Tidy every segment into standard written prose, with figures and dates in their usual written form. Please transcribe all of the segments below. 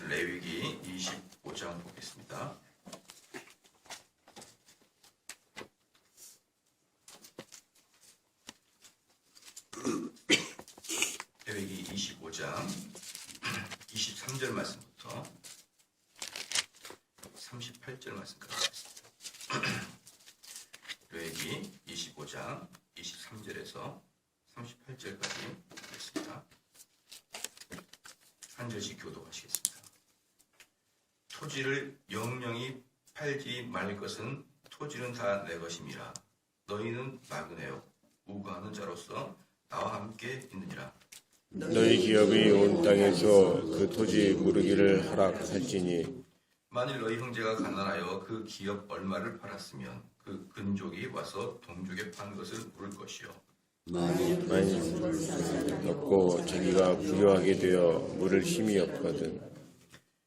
말씀 레위기 25장 보겠습니다. 레위기 25장 23절 말씀부터 38절 말씀까지 하겠습니다. 레위기 25장 23절에서 38절까지 하겠습니다. 한 절씩 교독하시겠습니다. 토지를 영영히 팔지 말 것은 토지는 다 내 것임이라. 너희는 나그네요 우고하는 자로서 나와 함께 있느니라. 너희 기업이 온 땅에서 그 토지 무르기를 허락할지니 만일 너희 형제가 가난하여 그 기업 얼마를 팔았으면 그 근족이 와서 동족에 판 것을 물을 것이요. 만일 없고 자기가 부유하게 되어 물을 힘이 없거든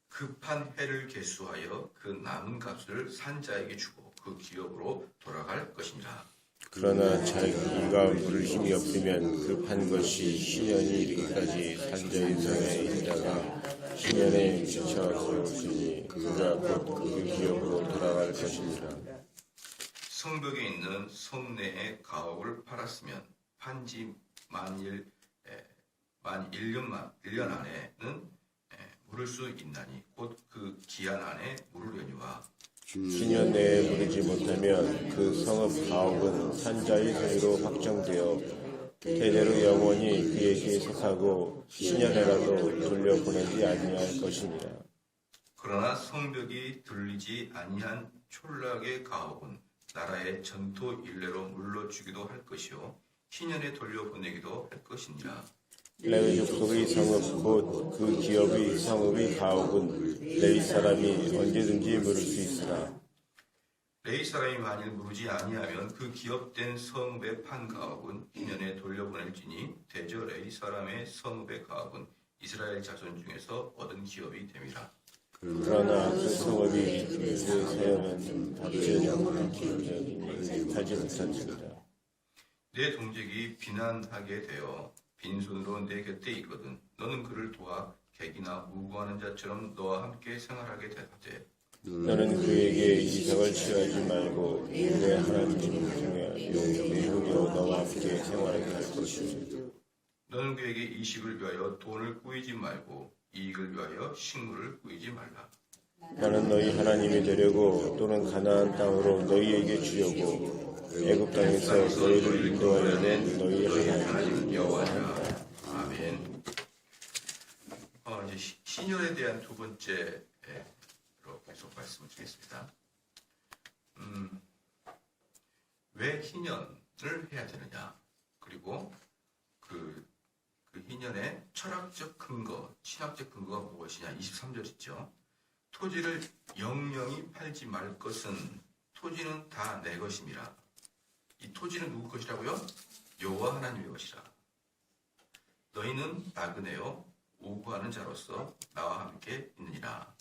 그 판 해를 계수하여 그 남은 값을 산 자에게 주고 그 기업으로 돌아갈 것이니라. 그러나 자기가 물을 힘이 없으면 그 판 것이 신년이 이르기까지 산자의 성에 있다가 신년에 미쳐 세웠으니 그가 곧 그 기업으로 돌아갈 것이니라. 성벽에 있는 성내의 가옥을 팔았으면 판지 만 1년 안에는 물을 수 있나니 곧 그 기한 안에 물으려니와. 신년 내에 물이지 못하면 그 성읍 가옥은 산자의 소유로 확정되어 대대로 영원히 그에게 속하고 신년에라도 돌려보내지 아니할 것이니라. 그러나 성벽이 들리지 아니한 촌락의 가옥은 나라의 전토 일례로 물러주기도 할 것이요 희년에 돌려보내기도 할 것이니라. 레위 족속의 성읍 곧 그 기업의 성읍의 가옥은 레위 사람이 언제든지 물을 수 있으나 레위 사람이 만일 물지 아니하면 그 기업된 성읍의 판 가옥은 희년에 돌려보낼지니 대저 레위 사람의 성읍의 가옥은 이스라엘 자손 중에서 얻은 기업이 됨이라. 그러나 그 성읍이 그 사용은 팔지 못하니라. 내 동족이 비난하게 되어 빈손으로 내 곁에 있거든 너는 그를 도와 객이나 우고하는 자처럼 너와 함께 생활하게 되되 너는 그에게 이삭을 취하지 말고 내 하나님 중에 외우려 너와 함께 생활하게 할 것이니 너는 그에게 이식을 위하여 돈을 꾸이지 말고 이익을 위하여 식물을 꾸이지 말라. 나는 너희 하나님이 되려고 또는 가나안 땅으로 너희에게 주려고 애굽 땅에서 너희를 인도하려는 너희 하나님 여호와니라. 아멘. 이제 신년에 대한 두 번째로 계속 말씀을 드리겠습니다. 왜 희년을 해야 되느냐? 그리고 그 희년의 철학적 근거, 신학적 근거가 무엇이냐? 23절 있죠. 토지를 영영히 팔지 말 것은 토지는 다 내 것임이라. 이 토지는 누구 것이라고요? 여호와 하나님의 것이라. 너희는 나그네요 우고하는 자로서 나와 함께 있느니라.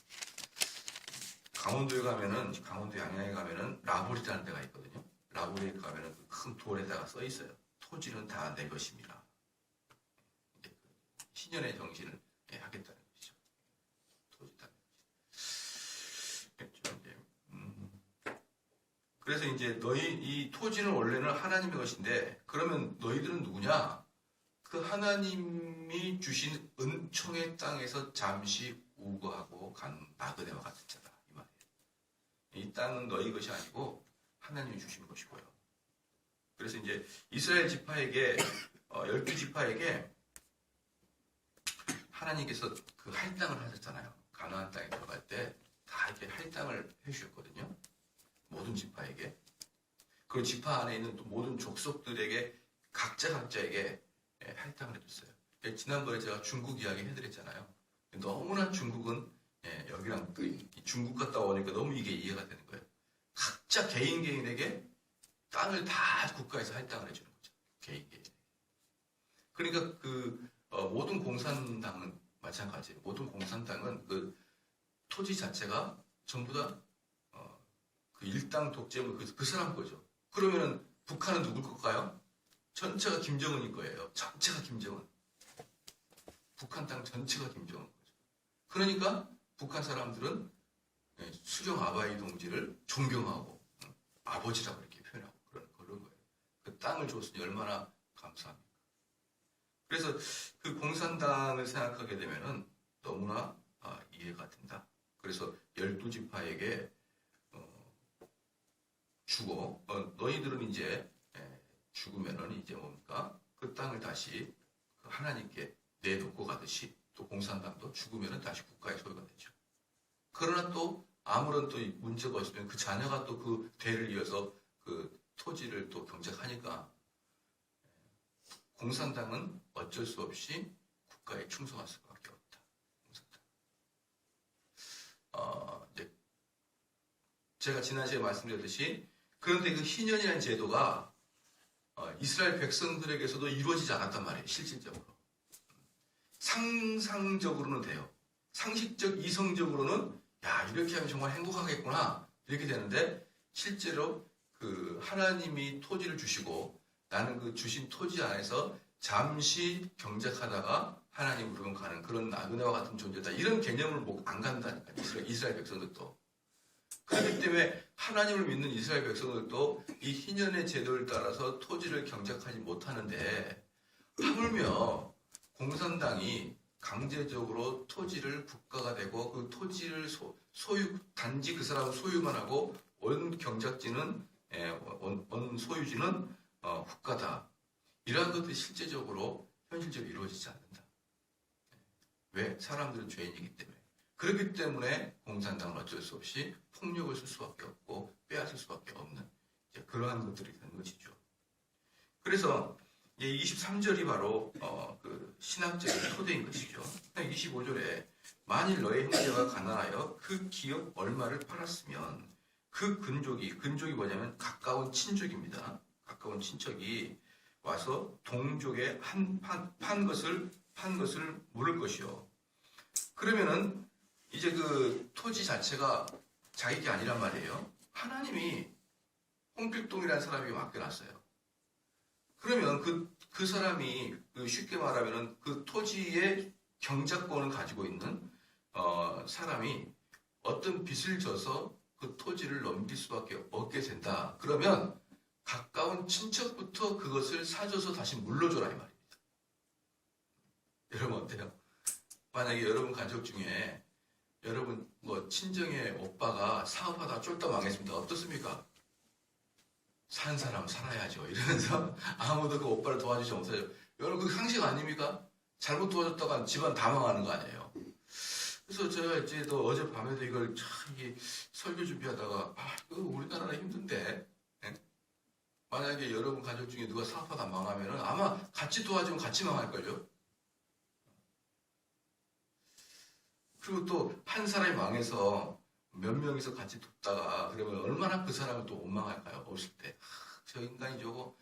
강원도에 가면은 강원도 양양에 가면은 라볼이라는 데가 있거든요. 라볼에 가면은 큰 돌에다가 써 있어요. 토지는 다 내 것입니다. 신년의 정신을 하겠다는 것이죠. 토지 다 내 것이죠. 그래서 이제 이 토지는 원래는 하나님의 것인데 그러면 너희들은 누구냐? 그 하나님이 주신 은총의 땅에서 잠시 우거하고 간 나그네와 같은 자다 이 말이에요. 이 땅은 너희 것이 아니고 하나님이 주신 것이고요. 그래서 이제 이스라엘 지파에게 12지파에게 하나님께서 그 할당을 하셨잖아요. 가나안 땅에 들어갈 때 다 이렇게 할당을 해주셨거든요. 모든 지파에게. 그 지파 안에 있는 또 모든 족속들에게 각자에게 할당을 해줬어요. 지난번에 제가 중국 이야기 해드렸잖아요. 너무나 중국은 여기랑 중국 갔다 오니까 너무 이게 이해가 되는 거예요. 각자 개인에게 땅을 다 국가에서 할당을 해주는 거죠. 개인. 그러니까 모든 공산당은 마찬가지예요. 모든 공산당은 그 토지 자체가 전부 다 그 일당 독재물 그 사람 거죠. 그러면은 북한은 누굴 걸까요? 전체가 김정은일 거예요. 전체가 김정은. 북한 땅 전체가 김정은 거죠. 그러니까 북한 사람들은 수령 아바이 동지를 존경하고 아버지라고 이렇게 표현하고 그런 거예요. 그 땅을 줬으니 얼마나 감사합니까? 그래서 그 공산당을 생각하게 되면은 너무나 이해가 된다. 그래서 12지파에게 주고 너희들은 이제 죽으면은 이제 뭡니까? 그 땅을 다시 하나님께 내놓고 가듯이 또 공산당도 죽으면은 다시 국가의 소유가 되죠. 그러나 또 아무런 또 문제가 없으면 그 자녀가 또 그 대를 이어서 그 토지를 또 경작하니까 공산당은 어쩔 수 없이 국가에 충성할 수밖에 없다. 이제 제가 지난 시간에 말씀드렸듯이 그런데 그 희년이라는 제도가 이스라엘 백성들에게서도 이루어지지 않았단 말이에요. 실질적으로. 상상적으로는 돼요. 상식적, 이성적으로는 야 이렇게 하면 정말 행복하겠구나 이렇게 되는데 실제로 그 하나님이 토지를 주시고 나는 그 주신 토지 안에서 잠시 경작하다가 하나님으로 가는 그런 나그네와 같은 존재다. 이런 개념을 안 간다니까 이스라엘 백성들도. 그렇기 때문에 하나님을 믿는 이스라엘 백성들도 이 희년의 제도를 따라서 토지를 경작하지 못하는데 하물며 공산당이 강제적으로 토지를 국가가 되고 그 토지를 소유 단지 그 사람 소유만 하고 원 경작지는 원 소유지는 국가다. 이러한 것들이 실제적으로 현실적으로 이루어지지 않는다. 왜? 사람들은 죄인이기 때문에. 그렇기 때문에 공산당은 어쩔 수 없이 폭력을 쓸 수밖에 없고 빼앗을 수밖에 없는 그러한 것들이 되는 것이죠. 그래서 23절이 바로 그 신학적인 토대인 것이죠. 25절에 만일 너의 형제가 가난하여 그 기업 얼마를 팔았으면 그 근족이 뭐냐면 가까운 친족입니다. 가까운 친척이 와서 동족의 판 것을 물을 것이요. 그러면은 이제 그 토지 자체가 자기 게 아니란 말이에요. 하나님이 홍필동이라는 사람이 맡겨놨어요. 그러면 그 사람이 쉽게 말하면은 그 토지의 경작권을 가지고 있는 사람이 어떤 빚을 져서 그 토지를 넘길 수밖에 없게 된다. 그러면 가까운 친척부터 그것을 사줘서 다시 물러줘라 이 말입니다. 여러분 어때요? 만약에 여러분 가족 중에 여러분 뭐 친정의 오빠가 사업하다가 쫄딱 망했습니다. 어떻습니까? 산 사람 살아야죠. 이러면서 아무도 그 오빠를 도와주지 못해요. 여러분 그 상식 아닙니까? 잘못 도와줬다가 집안 다 망하는 거 아니에요. 그래서 제가 이제 또 어젯밤에도 이걸 이게 설교 준비하다가 이거 우리나라가 힘든데 만약에 여러분 가족 중에 누가 사업하다 망하면은 아마 같이 도와주면 같이 망할걸요. 그리고 또 한 사람이 망해서 몇 명이서 같이 돕다가 그러면 얼마나 그 사람을 또 원망할까요? 없을 때. 저 인간이 저거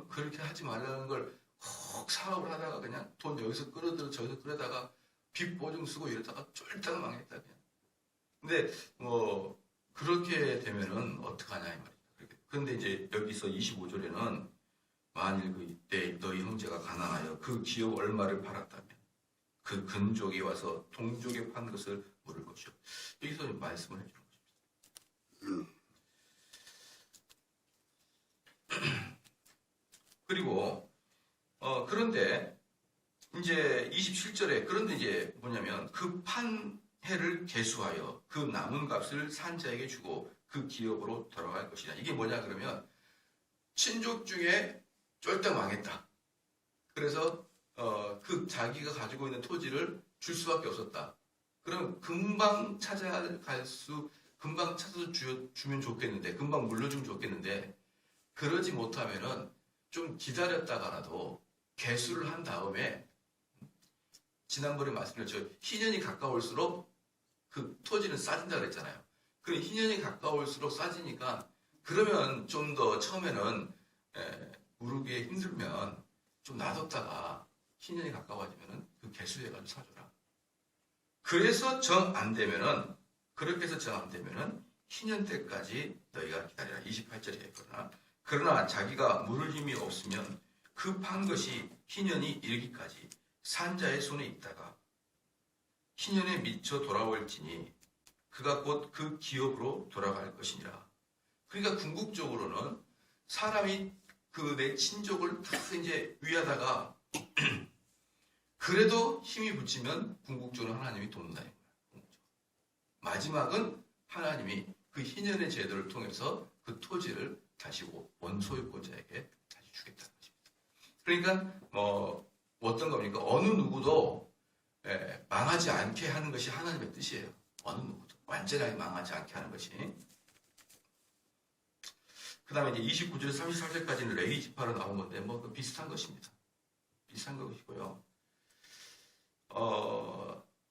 그렇게 하지 말라는 걸 꼭 사업을 하다가 그냥 돈 여기서 끌어들여 저기서 끌어다가 빚 보증 쓰고 이러다가 쫄딱 망했다 그냥. 근데 뭐 그렇게 되면은 어떡하냐 이 말이에요. 그런데 이제 여기서 25절에는 만일 이때 너희 형제가 가난하여 그 기업 얼마를 팔았다면 그 근족이 와서 동족에 판 것을 물을 것이요. 여기서 말씀을 해주는 것입니다. 그리고 그런데 이제 27절에 그런데 이제 뭐냐면 그 판해를 계수하여 그 남은 값을 산자에게 주고 그 기업으로 돌아갈 것이냐. 이게 뭐냐 그러면 친족 중에 쫄딱 망했다. 그래서 그 자기가 가지고 있는 토지를 줄 수밖에 없었다. 그럼 금방 찾아서 주면 좋겠는데, 금방 물려주면 좋겠는데, 그러지 못하면은 좀 기다렸다가라도 개수를 한 다음에, 지난번에 말씀드렸죠. 희년이 가까울수록 그 토지는 싸진다 그랬잖아요. 그럼 희년이 가까울수록 싸지니까, 그러면 좀 더 처음에는 무르기에 힘들면 좀 놔뒀다가 희년이 가까워지면은 그 개수해가지고 사줘라. 그래서 정 안 되면은, 그렇게 해서 정 안 되면은 희년 때까지 너희가 기다리라. 28절에 그러나 자기가 물을 힘이 없으면 그 판 것이 희년이 이르기까지 산자의 손에 있다가 희년에 미쳐 돌아올지니 그가 곧 그 기업으로 돌아갈 것이니라. 그러니까 궁극적으로는 사람이 그 내 친족을 다 이제 위하다가 그래도 힘이 붙이면 궁극적으로 하나님이 돕는다는 거예요. 마지막은 하나님이 그 희년의 제도를 통해서 그 토지를 다시 원소유권자에게 다시 주겠다는 것입니다. 그러니까 어떤 겁니까? 어느 누구도 망하지 않게 하는 것이 하나님의 뜻이에요. 어느 누구도 완전하게 망하지 않게 하는 것이. 그 다음에 이제 29절에서 33절까지는 레위 지파로 나온 건데 그 비슷한 것입니다. 비슷한 것이고요.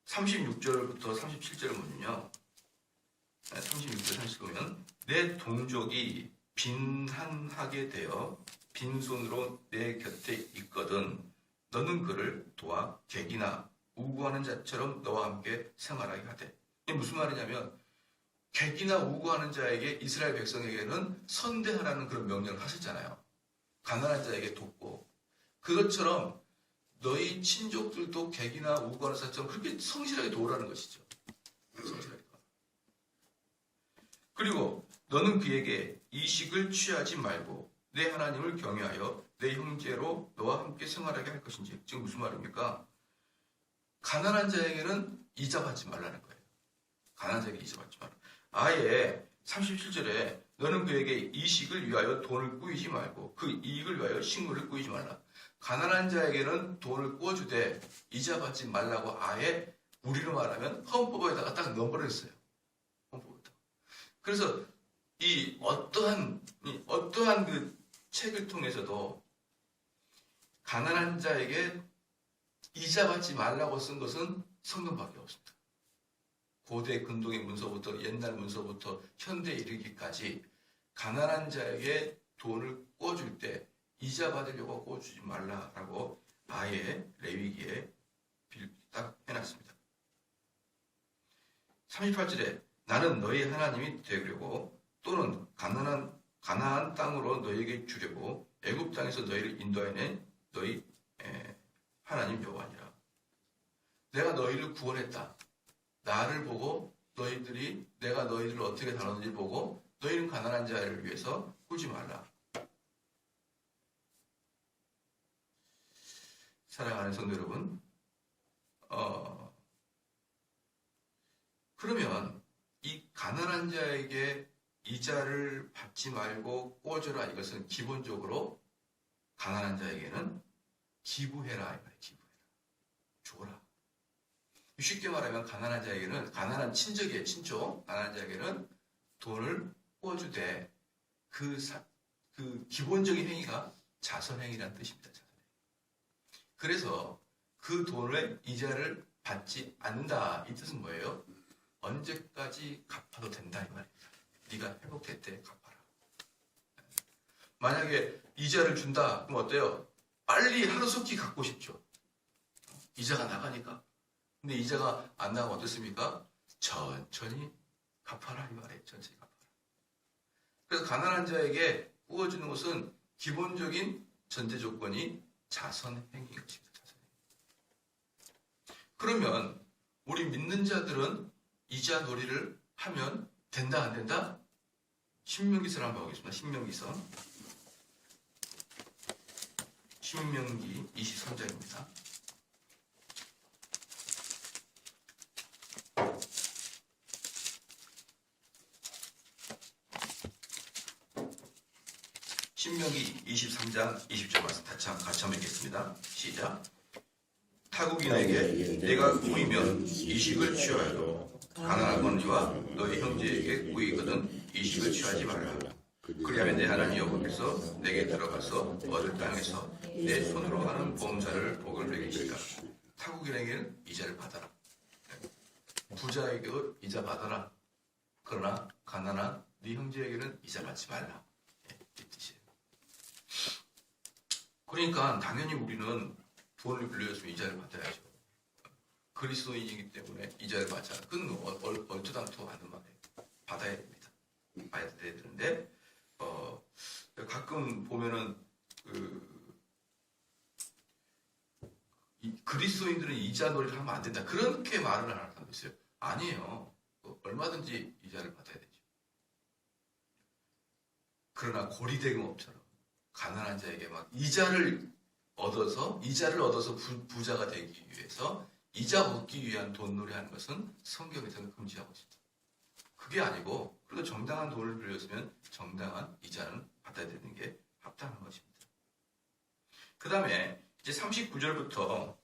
36절부터 37절을 보면요. 36절 39면 내 동족이 빈한하게 되어 빈손으로 내 곁에 있거든 너는 그를 도와 객이나 우구하는 자처럼 너와 함께 생활하게 하되. 이게 무슨 말이냐면 객이나 우구하는 자에게 이스라엘 백성에게는 선대하라는 그런 명령을 하셨잖아요. 가난한 자에게 돕고 그것처럼 너희 친족들도 객이나 우구하는 자처럼 그렇게 성실하게 도우라는 것이죠. 성실하게 도우라. 그리고 너는 그에게 이식을 취하지 말고 내 하나님을 경외하여 내 형제로 너와 함께 생활하게 할 것인지. 지금 무슨 말입니까? 가난한 자에게는 이자 받지 말라는 거예요. 가난한 자에게 이자 받지 말라. 아예 37절에 너는 그에게 이식을 위하여 돈을 꾸이지 말고 그 이익을 위하여 식물을 꾸이지 말라. 가난한 자에게는 돈을 꾸어주되 이자 받지 말라고 아예 우리로 말하면 헌법에다가 딱 넣어버렸어요. 헌법에다가. 그래서 이 어떠한 그 책을 통해서도 가난한 자에게 이자 받지 말라고 쓴 것은 성경밖에 없습니다. 고대 근동의 문서부터 옛날 문서부터 현대에 이르기까지 가난한 자에게 돈을 꿔줄 때 이자 받으려고 꿔주지 말라라고 아예 레위기에 딱 해놨습니다. 38절에 나는 너희 하나님이 되려고 또는 가나안 땅으로 너희에게 주려고 애굽 땅에서 너희를 인도하여낸 너희 하나님 여호와니라. 내가 너희를 구원했다. 나를 보고 내가 너희들을 어떻게 다루는지 보고 너희는 가난한 자를 위해서 꾸지 말라. 사랑하는 성도 여러분, 그러면 이 가난한 자에게 이자를 받지 말고 꿔줘라. 이것은 기본적으로 가난한 자에게는 기부해라. 기부해라. 줘라. 쉽게 말하면 가난한 자에게는 가난한 친족이에요. 친족. 가난한 자에게는 돈을 꿔주되 그 기본적인 행위가 자선행위라는 뜻입니다. 자선행위. 그래서 그 돈의 이자를 받지 않는다. 이 뜻은 뭐예요? 언제까지 갚아도 된다 이 말입니다. 네가 회복될 때 갚아라. 만약에 이자를 준다. 그럼 어때요? 빨리 하루속히 갚고 싶죠. 이자가 나가니까. 근데 이자가 안 나가면 어떻습니까? 천천히 갚아라 이 말이에요. 천천히 갚아라. 그래서 가난한 자에게 꾸어주는 것은 기본적인 전제 조건이 자선행위인 것입니다. 자선행위. 그러면 우리 믿는 자들은 이자 놀이를 하면 된다 안 된다? 신명기서를 한번 보겠습니다. 신명기 23장입니다. 신명기 23장 20절 말씀 같이 한번 읽겠습니다. 시작. 타국인에게 내가 꾸이면 이식을 취하여 가난한 언니와 너희 형제에게 꾸이거든 이식을 취하지 말라. 그리하면 내 하나님 여호와께서 내게 들어가서 얻을 땅에서 내 손으로 하는 봉사를 복을 매기시리라. 타국인에게는 이자를 받아라. 부자에게 이자 받아라. 그러나 가난한 네 형제에게는 이자 받지 말라. 이 뜻이에요. 그러니까 당연히 우리는 돈을 빌려줬으면 이자를 받아야죠. 그리스도인이기 때문에 이자를 받지 않아. 그건 얼토당토 하는 말이에요. 받아야 됩니다. 받아야 되는데 가끔 보면은 그리스도인들은 이자 놀이를 하면 안 된다. 그렇게 말을 하는 사람도 있어요. 아니에요. 얼마든지 이자를 받아야 되죠. 그러나 고리대금업처럼 가난한 자에게 막 이자를 얻어서 부자가 되기 위해서 이자 얻기 위한 돈놀이 하는 것은 성경에서는 금지하고 있습니다. 그게 아니고 그래도 정당한 돈을 빌렸으면 정당한 이자는 받아야 되는 게 합당한 것입니다. 그 다음에 이제 39절부터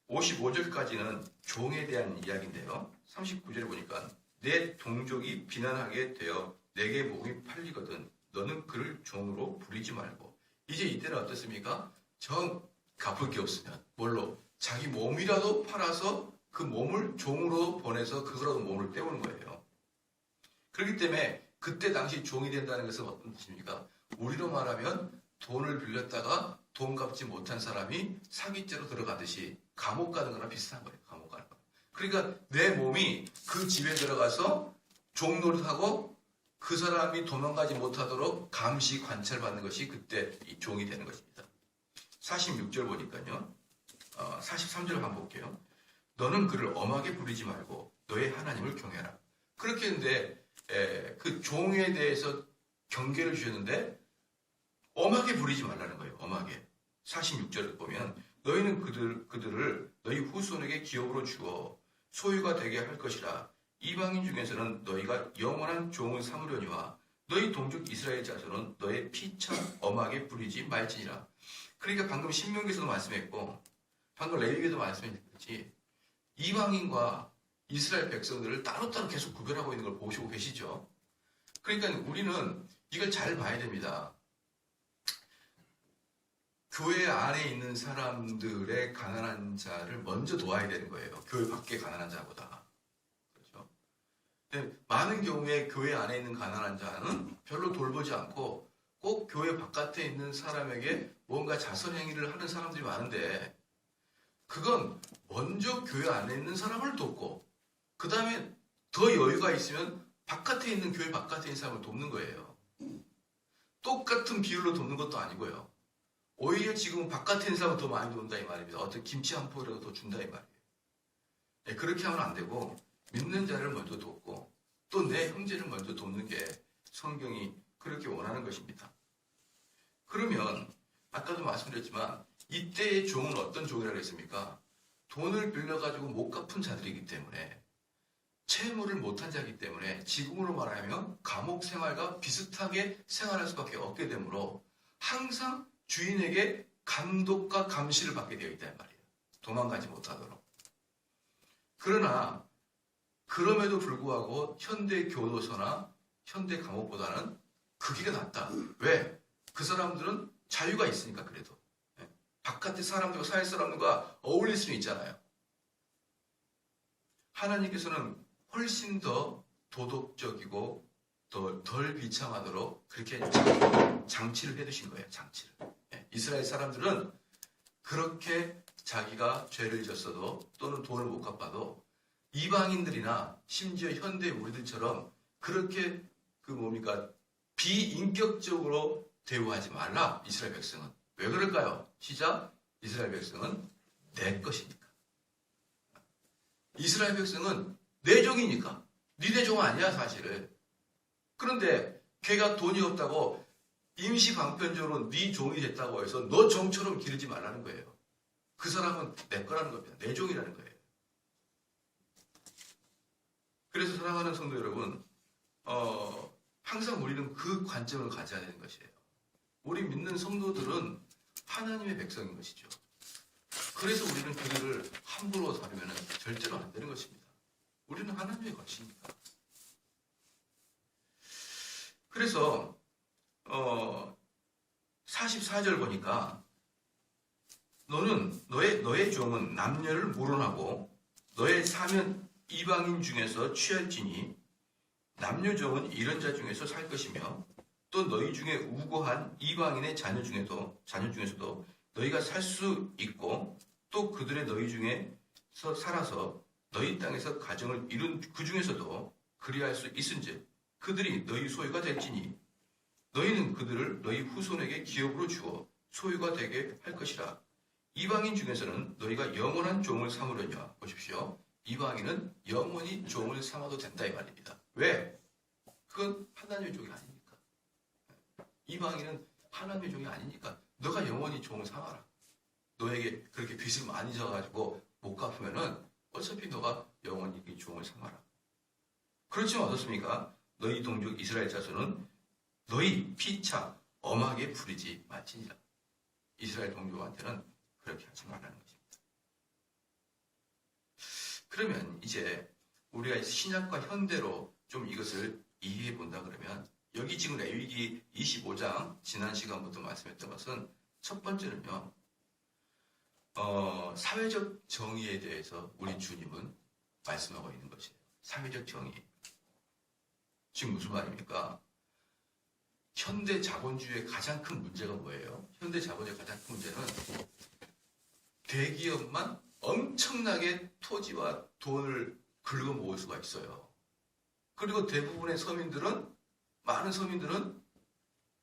55절까지는 종에 대한 이야기인데요. 39절에 보니까 내 동족이 비난하게 되어 내게 몸이 팔리거든 너는 그를 종으로 부리지 말고. 이제 이때는 어떻습니까? 정 갚을 게 없으면 뭘로? 자기 몸이라도 팔아서 그 몸을 종으로 보내서 그거라도 몸을 때우는 거예요. 그렇기 때문에 그때 당시 종이 된다는 것은 어떤 뜻입니까? 우리로 말하면 돈을 빌렸다가 돈 갚지 못한 사람이 사기죄로 들어가듯이 감옥 가는 거랑 비슷한 거예요. 감옥 가는 거. 그러니까 내 몸이 그 집에 들어가서 종노릇하고 그 사람이 도망가지 못하도록 감시 관찰받는 것이 그때 이 종이 되는 것입니다. 46절 보니까요. 43절 한번 볼게요. 너는 그를 엄하게 부리지 말고 너의 하나님을 경외하라. 그렇게 했는데 그 종에 대해서 경계를 주셨는데 엄하게 부리지 말라는 거예요. 엄하게. 46절을 보면 너희는 그들을 너희 후손에게 기업으로 주어 소유가 되게 할 것이라. 이방인 중에서는 너희가 영원한 종을 삼으려니와 너희 동족 이스라엘 자손은 너의 피차 엄하게 부리지 말지니라. 그러니까 방금 신명기에서도 말씀했고 방금 레위기에도 말씀했지 이방인과 이스라엘 백성들을 따로따로 계속 구별하고 있는 걸 보시고 계시죠. 그러니까 우리는 이걸 잘 봐야 됩니다. 교회 안에 있는 사람들의 가난한 자를 먼저 도와야 되는 거예요. 교회 밖의 가난한 자보다. 그렇죠? 근데 많은 경우에 교회 안에 있는 가난한 자는 별로 돌보지 않고 꼭 교회 바깥에 있는 사람에게 뭔가 자선행위를 하는 사람들이 많은데 그건 먼저 교회 안에 있는 사람을 돕고 그 다음에 더 여유가 있으면 바깥에 있는 교회 바깥에 있는 사람을 돕는 거예요. 똑같은 비율로 돕는 것도 아니고요. 오히려 지금 바깥에 있는 사람을 더 많이 돕는다 이 말입니다. 어떤 김치 한 포기라도 더 준다 이 말이에요. 네, 그렇게 하면 안 되고 믿는 자를 먼저 돕고 또 내 형제를 먼저 돕는 게 성경이 그렇게 원하는 것입니다. 그러면 아까도 말씀드렸지만 이때의 종은 어떤 종이라고 했습니까? 돈을 빌려가지고 못 갚은 자들이기 때문에 채무를 못한 자이기 때문에 지금으로 말하면 감옥 생활과 비슷하게 생활할 수밖에 없게 되므로 항상 주인에게 감독과 감시를 받게 되어 있단 말이에요. 도망가지 못하도록. 그러나 그럼에도 불구하고 현대 교도소나 현대 감옥보다는 그 길이 낫다. 왜? 그 사람들은 자유가 있으니까 그래도. 바깥의 사람들과 사회 사람들과 어울릴 수는 있잖아요. 하나님께서는 훨씬 더 도덕적이고 덜 비참하도록 그렇게 장치를 해두신 거예요. 장치를. 이스라엘 사람들은 그렇게 자기가 죄를 졌어도 또는 돈을 못 갚아도 이방인들이나 심지어 현대 우리들처럼 그렇게 비인격적으로 대우하지 말라. 이스라엘 백성은. 왜 그럴까요? 시작. 이스라엘 백성은 내 것이니까. 이스라엘 백성은 내 종이니까. 니네 종 아니야 사실은. 그런데 걔가 돈이 없다고 임시 방편적으로 네 종이 됐다고 해서 너 종처럼 기르지 말라는 거예요. 그 사람은 내 거라는 겁니다. 내 종이라는 거예요. 그래서 사랑하는 성도 여러분, 항상 우리는 그 관점을 가져야 되는 것이에요. 우리 믿는 성도들은 하나님의 백성인 것이죠. 그래서 우리는 그들을 함부로 다루면 절대로 안 되는 것입니다. 우리는 하나님의 것이니까. 그래서 44절 보니까 너는 너의 종은 남녀를 물어나고 너의 사면 이방인 중에서 취할지니 남녀 종은 이런 자 중에서 살 것이며 또 너희 중에 우고한 이방인의 자녀 중에서도 너희가 살 수 있고 또 그들의 너희 중에서 살아서 너희 땅에서 가정을 이룬 그 중에서도 그리할 수 있은즉 그들이 너희 소유가 될지니 너희는 그들을 너희 후손에게 기업으로 주어 소유가 되게 할 것이라. 이방인 중에서는 너희가 영원한 종을 삼으려냐. 보십시오. 이방인은 영원히 종을 삼아도 된다 이 말입니다. 왜? 그건 하나님의 종이 아니니까. 이방인은 하나님의 종이 아니니까 너가 영원히 종을 삼아라. 너에게 그렇게 빚을 많이 져가지고 못 갚으면은 어차피 너가 영원히 그 종을 삼아라. 그렇지만 어떻습니까? 너희 동족 이스라엘 자손은 너희 피차 엄하게 부리지 말지니라. 이스라엘 동족한테는 그렇게 하지 말라는 것입니다. 그러면 이제 우리가 신약과 현대로 좀 이것을 이해해 본다 그러면 여기 지금 레위기 25장 지난 시간부터 말씀했던 것은 첫 번째는요. 사회적 정의에 대해서 우리 주님은 말씀하고 있는 것이에요. 사회적 정의. 지금 무슨 말입니까? 현대 자본주의의 가장 큰 문제가 뭐예요? 현대 자본주의의 가장 큰 문제는 대기업만 엄청나게 토지와 돈을 긁어 모을 수가 있어요. 그리고 대부분의 서민들은, 많은 서민들은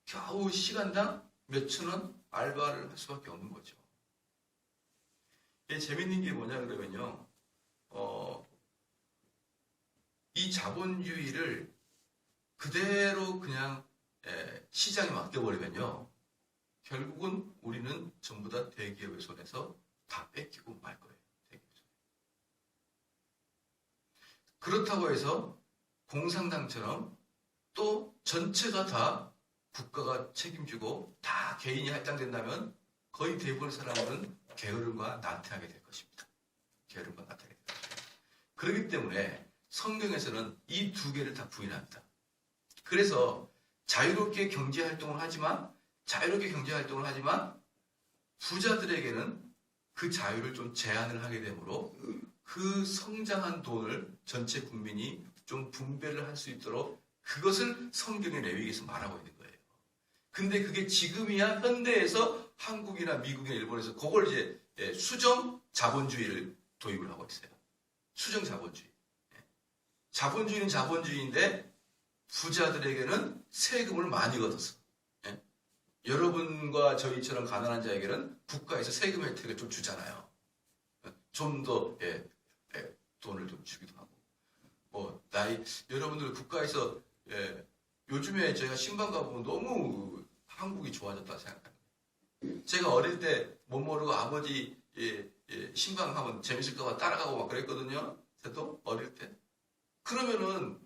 겨우 시간당 몇천 원 알바를 할 수밖에 없는 거죠. 재밌는 게 뭐냐 그러면요. 이 자본주의를 그대로 그냥 시장에 맡겨버리면요. 결국은 우리는 전부 다 대기업의 손에서 다 뺏기고 말 거예요. 대기업 손에. 그렇다고 해서 공산당처럼 또 전체가 다 국가가 책임지고 다 개인이 할당된다면 거의 대부분의 사람들은 게으름과 나태하게 될 것입니다. 게으름과 나태하게 될 것입니다. 그렇기 때문에 성경에서는 이 두 개를 다 부인합니다. 그래서 자유롭게 경제활동을 하지만 부자들에게는 그 자유를 좀 제한을 하게 되므로 그 성장한 돈을 전체 국민이 좀 분배를 할 수 있도록 그것을 성경의 레위기에서 말하고 있는 거예요. 근데 그게 지금이야 현대에서 한국이나 미국이나 일본에서 그걸 이제 수정 자본주의를 도입을 하고 있어요. 수정 자본주의. 자본주의는 자본주의인데 부자들에게는 세금을 많이 걷어서 여러분과 저희처럼 가난한 자에게는 국가에서 세금 혜택을 좀 주잖아요. 좀 더 돈을 좀 주기도 하고. 여러분들 국가에서 요즘에 제가 신방 가보면 너무 한국이 좋아졌다 생각합니다. 제가 어릴 때 못 모르고 아버지 신방 가면 재밌을까 봐 따라가고 막 그랬거든요. 저도 어릴 때. 그러면은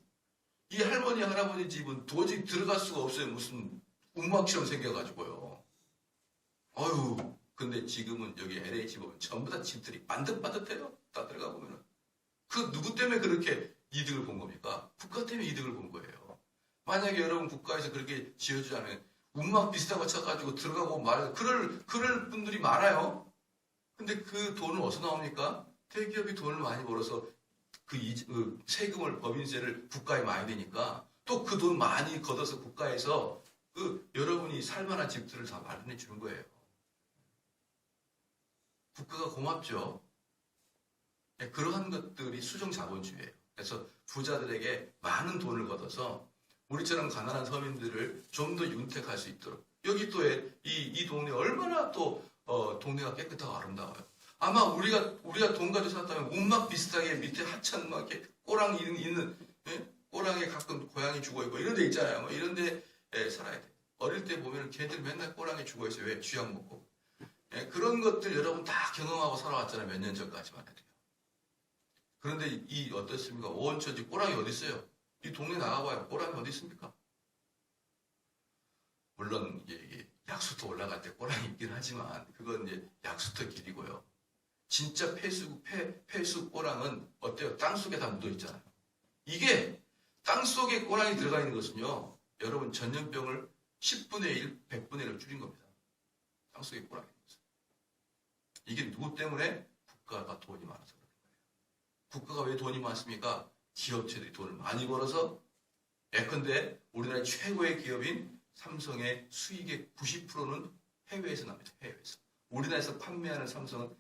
이 할머니 할아버지 집은 도저히 들어갈 수가 없어요. 무슨 운막처럼 생겨가지고요. 어휴. 근데 지금은 여기 LH 보면 전부 다 집들이 반듯반듯해요. 다 들어가 보면은. 그 누구 때문에 그렇게 이득을 본 겁니까? 국가 때문에 이득을 본 거예요. 만약에 여러분 국가에서 그렇게 지어주지 않으면 운막 비슷한 거 쳐가지고 들어가고 말해서 그럴 분들이 많아요. 근데 그 돈은 어디서 나옵니까? 대기업이 돈을 많이 벌어서 그 세금을 법인세를 국가에 많이 내니까 또 그 돈 많이 걷어서 국가에서 여러분이 살만한 집들을 다 마련해 주는 거예요. 국가가 고맙죠. 그러한 것들이 수정 자본주의예요. 그래서 부자들에게 많은 돈을 걷어서 우리처럼 가난한 서민들을 좀 더 윤택할 수 있도록. 여기 또 이 동네 얼마나 또 동네가 깨끗하고 아름다워요. 아마 우리가 돈 가지고 살았다면 운막 비슷하게 밑에 하천 막 이렇게 꼬랑 있는 꼬랑에 가끔 고양이 죽어 있고 이런 데 있잖아요. 이런 데 살아야 돼. 어릴 때 보면 걔들 맨날 꼬랑에 죽어 있어요. 왜? 쥐약 먹고. 그런 것들 여러분 다 경험하고 살아왔잖아요. 몇 년 전까지만 해도요. 그런데 어떻습니까? 오원천지 꼬랑이 어디 있어요? 이 동네 나가봐요. 꼬랑이 어디 있습니까? 물론 이게 약수터 올라갈 때 꼬랑이 있긴 하지만 그건 이제 약수터 길이고요. 진짜 폐수 꼬랑은 어때요? 땅속에 다 묻어 있잖아요. 이게 땅속에 꼬랑이 들어가 있는 것은요. 여러분 전염병을 10분의 1, 100분의 1을 줄인 겁니다. 땅속에 꼬랑이 있는 것은. 이게 누구 때문에? 국가가 돈이 많아서 그런 거예요. 국가가 왜 돈이 많습니까? 기업체들이 돈을 많이 벌어서 예컨대 우리나라의 최고의 기업인 삼성의 수익의 90%는 해외에서 납니다. 해외에서. 우리나라에서 판매하는 삼성은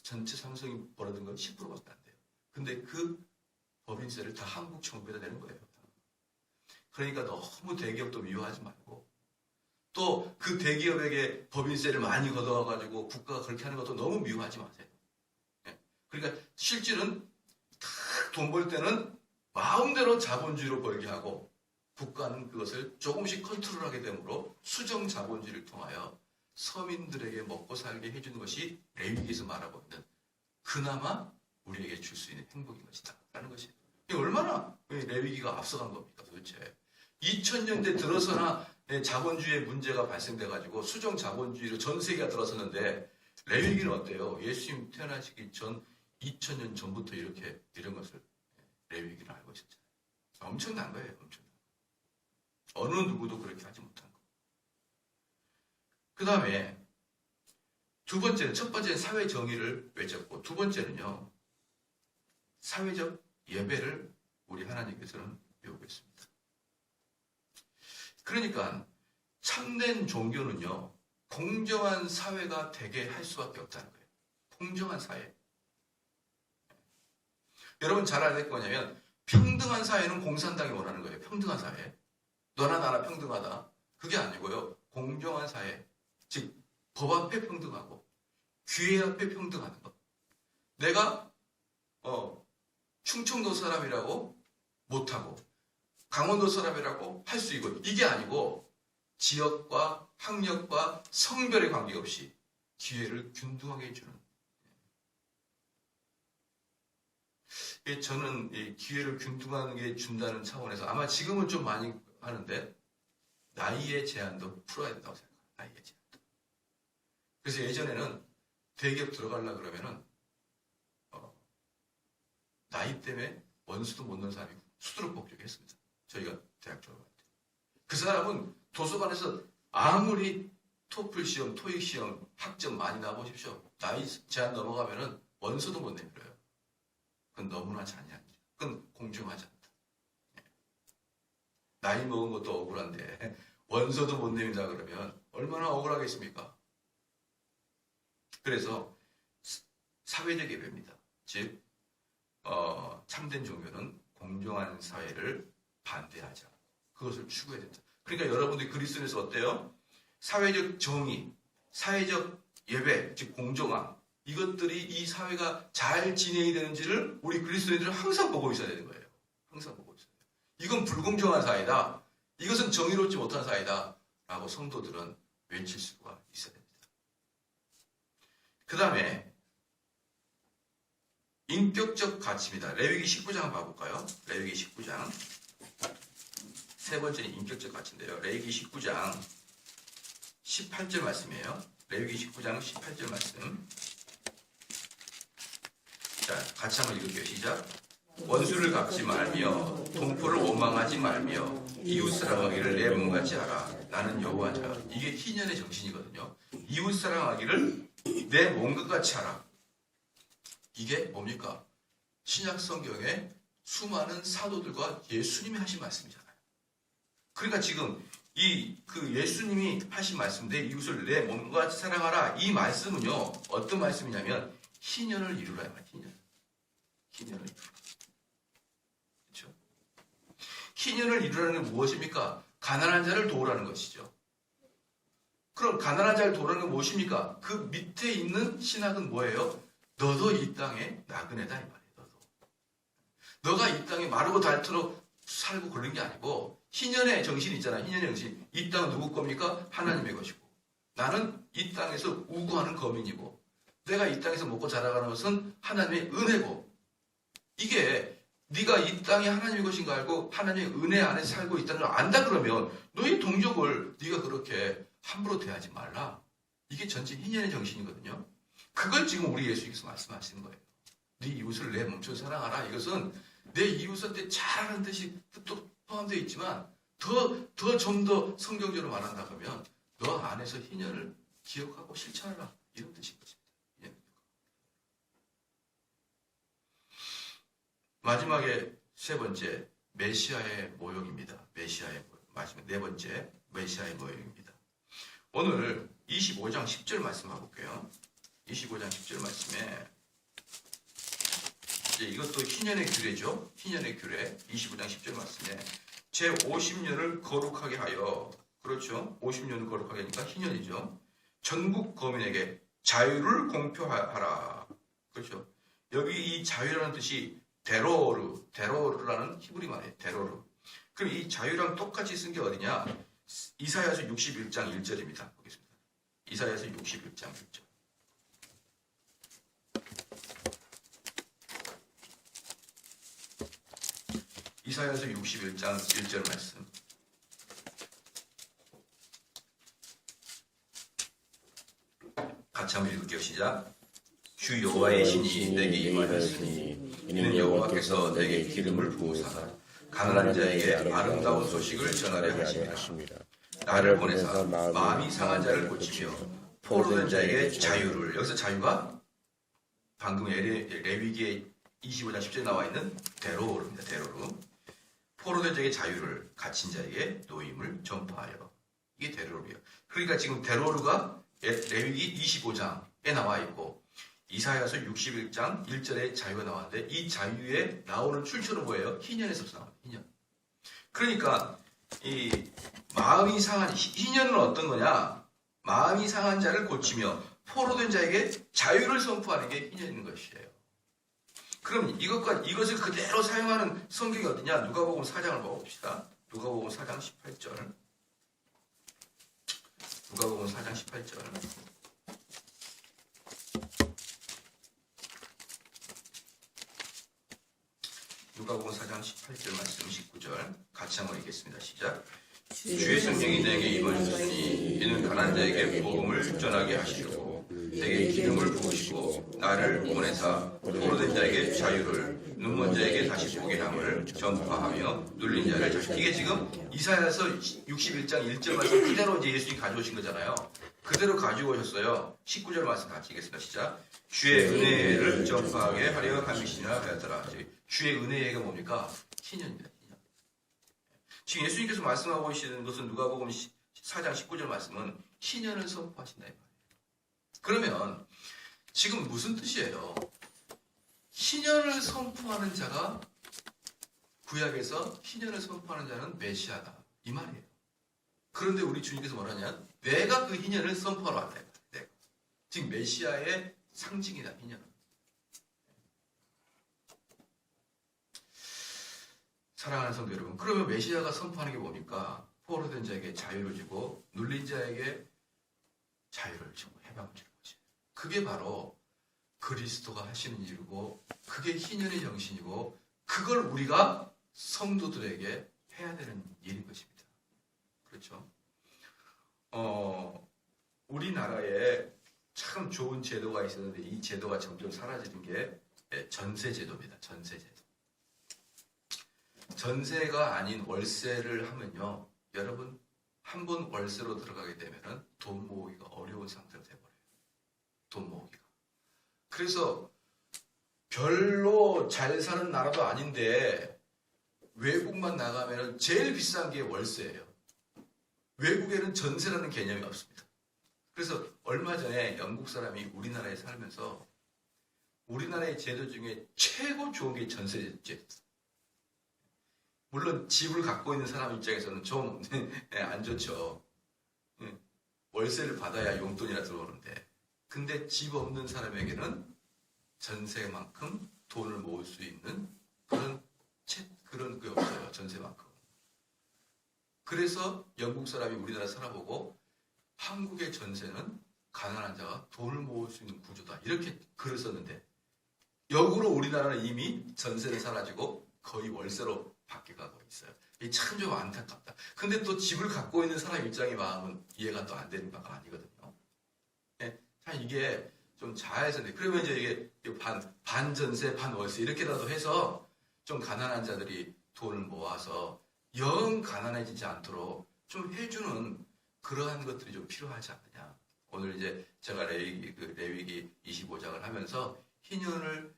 전체 삼성이 벌어든 건 10%밖에 안 돼요. 근데 그 법인세를 다 한국 정부에다 내는 거예요. 그러니까 너무 대기업도 미워하지 말고 또 그 대기업에게 법인세를 많이 걷어와가지고 국가가 그렇게 하는 것도 너무 미워하지 마세요. 예. 그러니까 실질은 돈 벌 때는 마음대로 자본주의로 벌게 하고 국가는 그것을 조금씩 컨트롤하게 되므로 수정 자본주의를 통하여 서민들에게 먹고 살게 해주는 것이 레위기에서 말하고 있는 그나마 우리에게 줄 수 있는 행복인 것이다 라는 것이에요. 이게 얼마나 레위기가 앞서간 겁니까 도대체. 2000년대 들어서나 자본주의의 문제가 발생돼가지고 수정 자본주의로 전 세계가 들어섰는데 레위기는 어때요? 예수님 태어나시기 전 2000년 전부터 이렇게 이런 것을 레위기는 알고 있었잖아요. 엄청난 거예요. 엄청난 거. 어느 누구도 그렇게 하지 못한 거. 그 다음에 두 번째는, 첫 번째는 사회 정의를 외쳤고, 두 번째는요, 사회적 예배를 우리 하나님께서는 요구했습니다. 그러니까 참된 종교는요, 공정한 사회가 되게 할 수밖에 없다는 거예요. 공정한 사회. 여러분 잘 알아야 될 거냐면 평등한 사회는 공산당이 원하는 거예요. 평등한 사회. 너나 나나 평등하다. 그게 아니고요. 공정한 사회. 즉 법 앞에 평등하고 기회 앞에 평등하는 것. 내가 충청도 사람이라고 못하고 강원도 사람이라고 할 수 있고 이게 아니고 지역과 학력과 성별에 관계없이 기회를 균등하게 해주는. 저는 이 기회를 균등하게 준다는 차원에서 아마 지금은 좀 많이 하는데 나이의 제한도 풀어야 된다고 생각해요. 나이의 제한도. 그래서 예전에는 대기업 들어가려고 그러면은 나이 때문에 원수도 못 넣은 사람이 수두룩 복직했습니다. 저희가 대학 졸업할 때. 그 사람은 도서관에서 아무리 토플 시험, 토익 시험 학점 많이 나보십시오. 나이 제한 넘어가면은 원서도 못 내밀어요. 그건 너무나 잔인한 일이에요. 그건 공정하지 않다. 나이 먹은 것도 억울한데 원서도 못 내민다 그러면 얼마나 억울하겠습니까? 그래서 사회적 예배입니다. 즉 참된 종교는 공정한 사회를 반대하지 않고 그것을 추구해야 된다. 그러니까 여러분들이 그리스도인에서 어때요? 사회적 정의, 사회적 예배, 즉 공정함 이것들이 이 사회가 잘 진행이 되는지를 우리 그리스도인들은 항상 보고 있어야 되는 거예요. 항상 보고 있어야 돼요. 이건 불공정한 사회다. 이것은 정의롭지 못한 사회다. 라고 성도들은 외칠 수가 있어야 됩니다. 그 다음에 인격적 가치입니다. 레위기 19장 봐볼까요? 레위기 19장. 세 번째는 인격적 가치인데요. 레위기 19장 18절 말씀이에요. 레위기 19장 18절 말씀. 자, 같이 한번 읽을게요. 시작. 원수를 갚지 말며 동포를 원망하지 말며 이웃사랑하기를 내 몸같이 하라. 나는 여호와자. 이게 희년의 정신이거든요. 이웃사랑하기를 내 몸같이 하라. 이게 뭡니까? 신약 성경에 수많은 사도들과 예수님이 하신 말씀이잖아요. 그러니까 지금 그 예수님이 하신 말씀, 내 이웃을 내 몸과 같이 사랑하라. 이 말씀은요, 어떤 말씀이냐면 희년을 이루라. 희년을 이루라. 그렇죠? 희년을 이루라는 게 무엇입니까? 가난한 자를 도우라는 것이죠. 그럼 가난한 자를 도우라는 게 무엇입니까? 그 밑에 있는 신학은 뭐예요? 너도 이 땅에 나그네다 이 말이에요. 너가 이 땅에 마르고 닳도록 살고 그런 게 아니고 희년의 정신이 있잖아. 희년의 정신. 이 땅은 누구 겁니까? 하나님의 것이고 나는 이 땅에서 우구하는 거민이고 내가 이 땅에서 먹고 자라가는 것은 하나님의 은혜고 이게 네가 이 땅이 하나님의 것인 거 알고 하나님의 은혜 안에 살고 있다는 걸 안다 그러면 너의 동족을 네가 그렇게 함부로 대하지 말라. 이게 전체 희년의 정신이거든요. 그걸 지금 우리 예수님께서 말씀하시는 거예요. 네 이웃을 내 몸처럼 사랑하라. 이것은 내 이웃한테 잘하는 뜻이 또 포함되어 있지만 좀 더 성경적으로 말한다 그러면 너 안에서 희년을 기억하고 실천하라. 이런 뜻인 것입니다. 마지막에 세 번째 메시아의 모욕입니다. 메시아의 모욕. 마지막 네 번째 메시아의 모욕입니다. 오늘 25장 10절 말씀 해볼게요. 25장 10절 말씀에 이제 이것도 희년의 규례죠. 희년의 규례 25장 10절 말씀에 제 50년을 거룩하게 하여 그렇죠. 50년을 거룩하게 하니까 희년이죠. 전국 거민에게 자유를 공표하라. 그렇죠. 여기 이 자유라는 뜻이 데로르라는 히브리 말이에요. 데로르. 그럼 이 자유랑 똑같이 쓴 게 어디냐? 이사야서 61장 1절입니다. 보겠습니다. 이사야서 61장 1절. 이사야서 61장 1절 말씀. 같이 한번 읽을게요. 시작. 주 여호와의 신이 내게 임하였으니 이는 여호와께서 내게 기름을 부으사 가난한 자에게 아름다운 소식을 전하려 하심이라. 나를 보내사 마음이 상한 자를 고치며 포로된 자에게 자유를. 여기서 자유가 방금 레위기의 25장 10절에 나와 있는 데로르입니다. 데로르. 포로된 자에게 자유를, 갇힌 자에게 노임을 전파하여. 이게 데로르예요. 그러니까 지금 데로르가 레위기 25장에 나와 있고 이사야서 61장 1절에 자유가 나왔는데 이 자유에 나오는 출처는 뭐예요? 희년에서 나와요. 희년. 그러니까 이 마음이 상한 희년은 어떤 거냐? 마음이 상한 자를 고치며 포로된 자에게 자유를 선포하는 게 희년인 것이에요. 그럼 이것을 그대로 사용하는 성경이 어디냐? 누가복음 4장을 보봅시다. 누가복음 4장 18절. 누가복음 4장 18절. 누가복음 4장 18절 말씀 19절 같이 한번 읽겠습니다. 시작. 주의 성령이 내게 임하셨으니 이는 가난한 자에게 복음을 전하게 하시려고 내게 기름을 부으시고 나를 보내사 포로된 자에게 자유를 눈먼 자에게 다시 보게 함을 전파하며 눌린 자를 자신. 이게 지금 이사야서 61장 1절 말씀 그대로 이제 예수님이 가져오신 거잖아요. 그대로 가지고 오셨어요. 19절 말씀 같이 읽겠습니다. 시작. 주의 은혜를 전파하게 하려 함이시니라 하였더라. 주의 은혜가 뭡니까? 희년입니다. 희년. 지금 예수님께서 말씀하고 계시는 것은 누가복음 4장 19절 말씀은 희년을 선포하신다 이 말이에요. 그러면 지금 무슨 뜻이에요? 희년을 선포하는 자가 구약에서 희년을 선포하는 자는 메시아다 이 말이에요. 그런데 우리 주님께서 뭐라냐? 내가 그 희년을 선포하러 왔다. 내가. 지금 메시아의 상징이다 희년은. 사랑하는 성도 여러분, 그러면 메시아가 선포하는 게 뭡니까? 포로된 자에게 자유를 주고 눌린 자에게 자유를 주고 해방을 주는 거지. 그게 바로 그리스도가 하시는 일이고 그게 희년의 정신이고 그걸 우리가 성도들에게 해야 되는 일인 것입니다. 그렇죠? 우리나라에 참 좋은 제도가 있었는데 이 제도가 점점 사라지는 게 전세제도입니다. 전세제도. 전세가 아닌 월세를 하면요. 여러분 한 번 월세로 들어가게 되면 돈 모으기가 어려운 상태로 돼버려요. 돈 모으기가. 그래서 별로 잘 사는 나라도 아닌데 외국만 나가면 제일 비싼 게 월세예요. 외국에는 전세라는 개념이 없습니다. 그래서 얼마 전에 영국 사람이 우리나라에 살면서 우리나라의 제도 중에 최고 좋은 게 전세제도. 물론 집을 갖고 있는 사람 입장에서는 좀 안 좋죠. 월세를 받아야 용돈이라 들어오는데 근데 집 없는 사람에게는 전세만큼 돈을 모을 수 있는 그런 게 없어요. 전세만큼. 그래서 영국 사람이 우리나라 살아보고 한국의 전세는 가난한 자가 돈을 모을 수 있는 구조다. 이렇게 글을 썼는데 역으로 우리나라는 이미 전세는 사라지고 거의 월세로 바뀌어가고 있어요. 이게 참 좀 안타깝다. 근데 또 집을 갖고 있는 사람 입장의 마음은 이해가 또 안 되는 바가 아니거든요. 네, 참 이게 좀 자해서 그러면 이제 이게 반전세, 반월세 이렇게라도 해서 좀 가난한 자들이 돈을 모아서 영 가난해지지 않도록 좀 해주는 그러한 것들이 좀 필요하지 않느냐. 오늘 이제 제가 레위기 25장을 하면서 희년을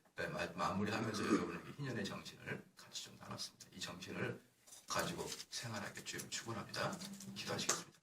마무리하면서 여러분에게 희년의 정신을 같이 좀 나눴습니다. 이 정신을 가지고 생활하게 주님을 축원합니다. 기도하시겠습니다.